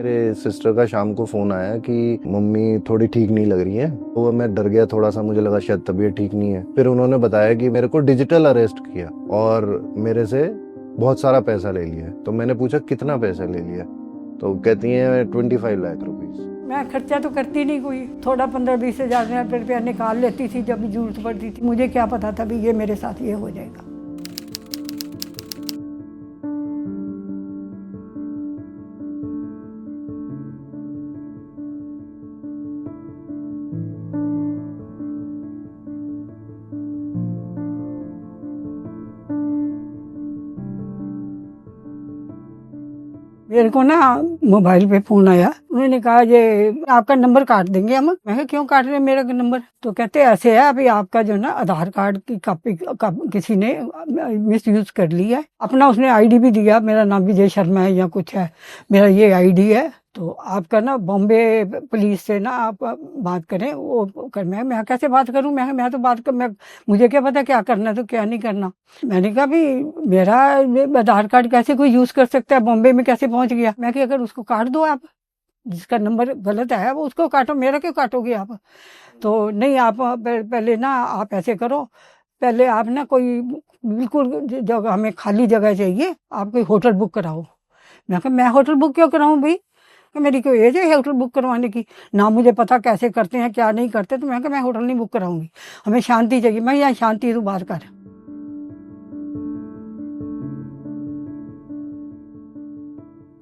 मेरे सिस्टर का शाम को फोन आया कि मम्मी थोड़ी ठीक नहीं लग रही है। तो मैं डर गया थोड़ा सा, मुझे लगा शायद तबीयत ठीक नहीं है। फिर उन्होंने बताया कि मेरे को डिजिटल अरेस्ट किया और मेरे से बहुत सारा पैसा ले लिया। तो मैंने पूछा कितना पैसा ले लिया, तो कहती हैं 25 लाख रुपीज। मैं खर्चा तो करती नहीं, कोई थोड़ा 15-20 हज़ार रुपया निकाल लेती थी जब भी जरूरत पड़ती थी। मुझे क्या पता था भी ये मेरे साथ ये हो जाएगा। मेरे को ना मोबाइल पे फोन आया, उन्होंने कहा ये आपका नंबर काट देंगे हम। मैं कहा क्यों काट रहे हैं मेरा नंबर? तो कहते ऐसे है, अभी आपका जो ना आधार कार्ड की कॉपी किसी ने मिस यूज कर ली है। अपना उसने आईडी भी दिया, मेरा नाम विजय शर्मा है या कुछ है, मेरा ये आईडी है। तो आपका ना बॉम्बे पुलिस से ना आप बात करें। वो कर मैं कैसे बात करूं? मैं तो बात कर, मैं मुझे क्या पता क्या करना तो क्या नहीं करना। मैंने कहा भी मेरा आधार कार्ड कैसे कोई यूज कर सकता है, बॉम्बे में कैसे पहुंच गया? मैं कि अगर उसको काट दो आप, जिसका नंबर गलत है वो उसको काटो, मेरा क्यों काटोगे आप? तो नहीं, आप पहले ना आप ऐसे करो, पहले आप ना कोई बिल्कुल जगह, हमें खाली जगह चाहिए, आप कोई होटल बुक कराओ। मैं कहा मैं होटल बुक क्यों कराऊं भाई? कि मेरी कोई एज है होटल बुक करवाने की? ना मुझे पता कैसे करते हैं क्या नहीं करते। तो मैं कहा मैं होटल नहीं बुक कराऊंगी, हमें शांति चाहिए। मैं यहाँ शांति तू बात कर।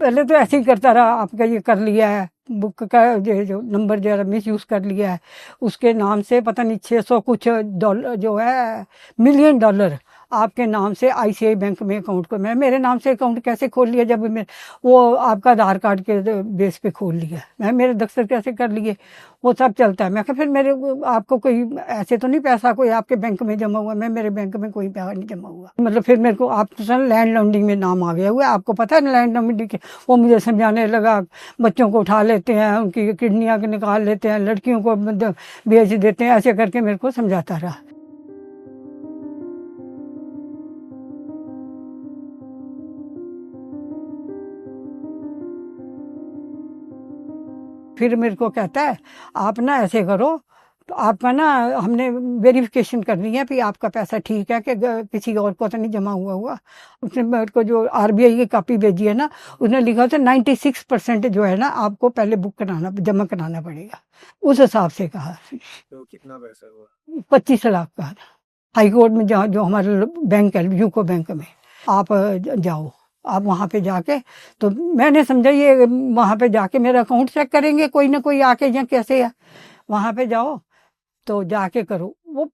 पहले तो ऐसे ही करता रहा, आपका ये कर लिया है बुक का, ये जो नंबर जो मिस यूज कर लिया है, उसके नाम से पता नहीं 600 कुछ डॉलर जो है, मिलियन डॉलर आपके नाम से आईसीआई बैंक में अकाउंट को। मैं मेरे नाम से अकाउंट कैसे खोल लिया जब मैं वो आपका आधार कार्ड के बेस पे खोल लिया? मैं मेरे दफ्तर कैसे कर लिए? वो सब चलता है। मैं कहा फिर मेरे आपको कोई ऐसे तो नहीं पैसा कोई आपके बैंक में जमा हुआ? मैं मेरे बैंक में कोई पैसा नहीं जमा हुआ। मतलब फिर मेरे को आप तो सर लैंड लॉन्ड्रिंग में नाम आ गया हुआ है, आपको पता है लैंड लॉन्ड्रिंग के? वो मुझे समझाने लगा, बच्चों को उठा लेते हैं, उनकी किडनियाँ निकाल लेते हैं, लड़कियों को मतलब बेच देते हैं, ऐसे करके मेरे को समझाता रहा। फिर मेरे को कहता है आप ना ऐसे करो, तो आपका ना हमने वेरिफिकेशन करनी है कि आपका पैसा ठीक है कि किसी और को तो नहीं जमा हुआ। उसने मेरे को जो आरबीआई की कॉपी भेजी है ना, उसने लिखा था 96% जो है ना आपको पहले बुक कराना जमा कराना पड़ेगा। उस हिसाब से कहा। तो कितना पैसा हुआ? 25 लाख का। हाई कोर्ट में जहाँ जो हमारे बैंक है यूको बैंक में, आप जाओ, आप वहाँ पे जाके, तो मैंने समझा ये वहाँ पे जाके मेरा अकाउंट चेक करेंगे कोई ना कोई आके, या कैसे है? वहाँ पे जाओ तो जाके करो। वो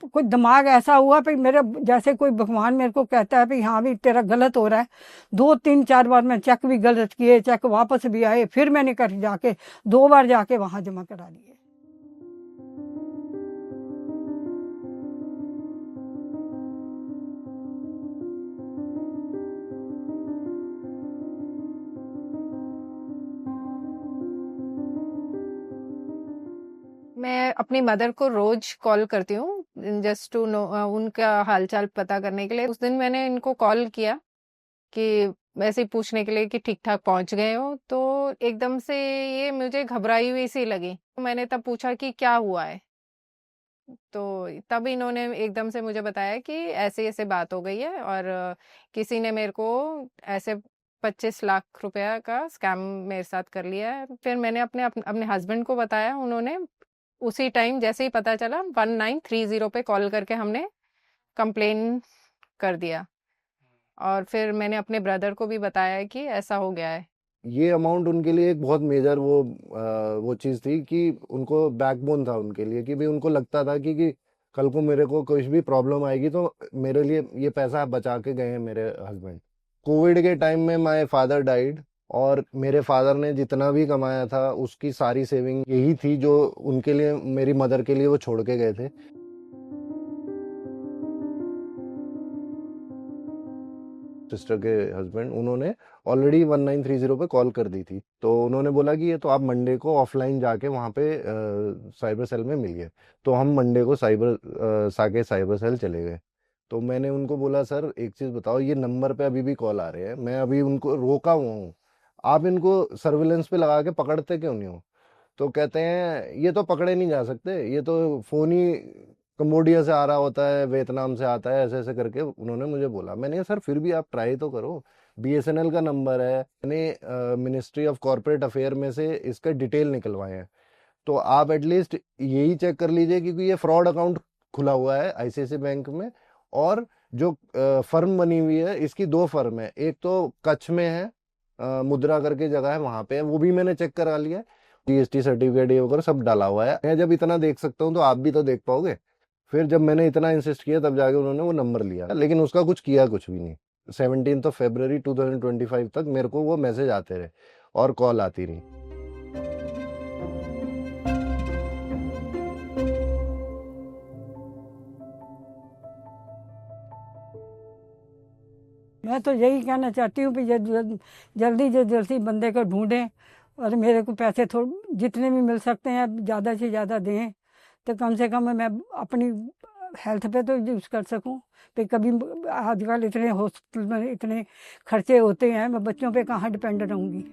कोई दिमाग ऐसा हुआ कि मेरा जैसे कोई भगवान मेरे को कहता है कि हाँ भी तेरा गलत हो रहा है। 2-3-4 बार मैं चेक भी गलत किए, चेक वापस भी आए, फिर मैंने कर जाके 2 बार जाके वहाँ जमा करा लिए। मैं अपनी मदर को रोज कॉल करती हूँ जस्ट टू नो उनका हालचाल पता करने के लिए। उस दिन मैंने इनको कॉल किया कि वैसे ही पूछने के लिए कि ठीक ठाक पहुंच गए हो। तो एकदम से ये मुझे घबराई हुई सी लगी। मैंने तब पूछा कि क्या हुआ है, तो तब इन्होंने एकदम से मुझे बताया कि ऐसे ऐसे बात हो गई है और किसी ने मेरे को ऐसे 25 लाख रुपया का स्कैम मेरे साथ कर लिया है। फिर मैंने अपने हस्बैंड को बताया, उन्होंने उसी टाइम जैसे ही पता चला 1930 पे कॉल करके हमने कंप्लेन कर दिया। और फिर मैंने अपने ब्रदर को भी बताया कि ऐसा हो गया है। ये अमाउंट उनके लिए एक बहुत मेजर वो चीज़ थी कि उनको बैकबोन था उनके लिए, कि भी उनको लगता था कि कल को मेरे को कुछ भी प्रॉब्लम आएगी तो मेरे लिए ये पैसा बचा के गए हैं मेरे हस्बैंड। कोविड के टाइम में माय फादर डाइड, और मेरे फादर ने जितना भी कमाया था उसकी सारी सेविंग यही थी जो उनके लिए, मेरी मदर के लिए वो छोड़ के गए थे। सिस्टर के हस्बैंड, उन्होंने ऑलरेडी 1930 पे कॉल कर दी थी। तो उन्होंने बोला कि ये तो आप मंडे को ऑफलाइन जाके वहाँ पे साइबर सेल में मिलिए। तो हम मंडे को साइबर सेल चले गए। तो मैंने उनको बोला सर एक चीज़ बताओ, ये नंबर पे अभी भी कॉल आ रहे हैं, मैं अभी उनको रोका हुआ हूँ, आप इनको सर्विलेंस पे लगा के पकड़ते क्यों नहीं हो? तो कहते हैं ये तो पकड़े नहीं जा सकते, ये तो फोन ही कंबोडिया से आ रहा होता है, वियतनाम से आता है, ऐसे ऐसे करके उन्होंने मुझे बोला। मैंने कहा सर फिर भी आप ट्राई तो करो, बीएसएनएल का नंबर है, मैंने मिनिस्ट्री ऑफ कॉर्पोरेट अफेयर में से इसका डिटेल निकलवाए हैं, तो आप एटलीस्ट यही चेक कर लीजिए, क्योंकि ये फ्रॉड अकाउंट खुला हुआ है आईसीआईसीआई बैंक में। और जो फर्म बनी हुई है, इसकी दो फर्म है, एक तो कच्छ में है, मुद्रा करके जगह है, वहां पे है, वो भी मैंने चेक करा लिया है, जीएसटी सर्टिफिकेट ये वगैरह सब डाला हुआ है। मैं जब इतना देख सकता हूँ तो आप भी तो देख पाओगे। फिर जब मैंने इतना इंसिस्ट किया तब जाके उन्होंने वो नंबर लिया, लेकिन उसका कुछ किया कुछ भी नहीं। 17 फरवरी 2025 तक मेरे को वो मैसेज आते रहे और कॉल आती रही। मैं तो यही कहना चाहती हूँ कि जल्दी से जल्दी बंदे को ढूंढें, और मेरे को पैसे थोड़े जितने भी मिल सकते हैं ज़्यादा से ज़्यादा दें, तो कम से कम मैं अपनी हेल्थ पे तो यूज़ कर सकूं। कि कभी आजकल इतने हॉस्पिटल में इतने खर्चे होते हैं, मैं बच्चों पे कहाँ डिपेंड रहूँगी।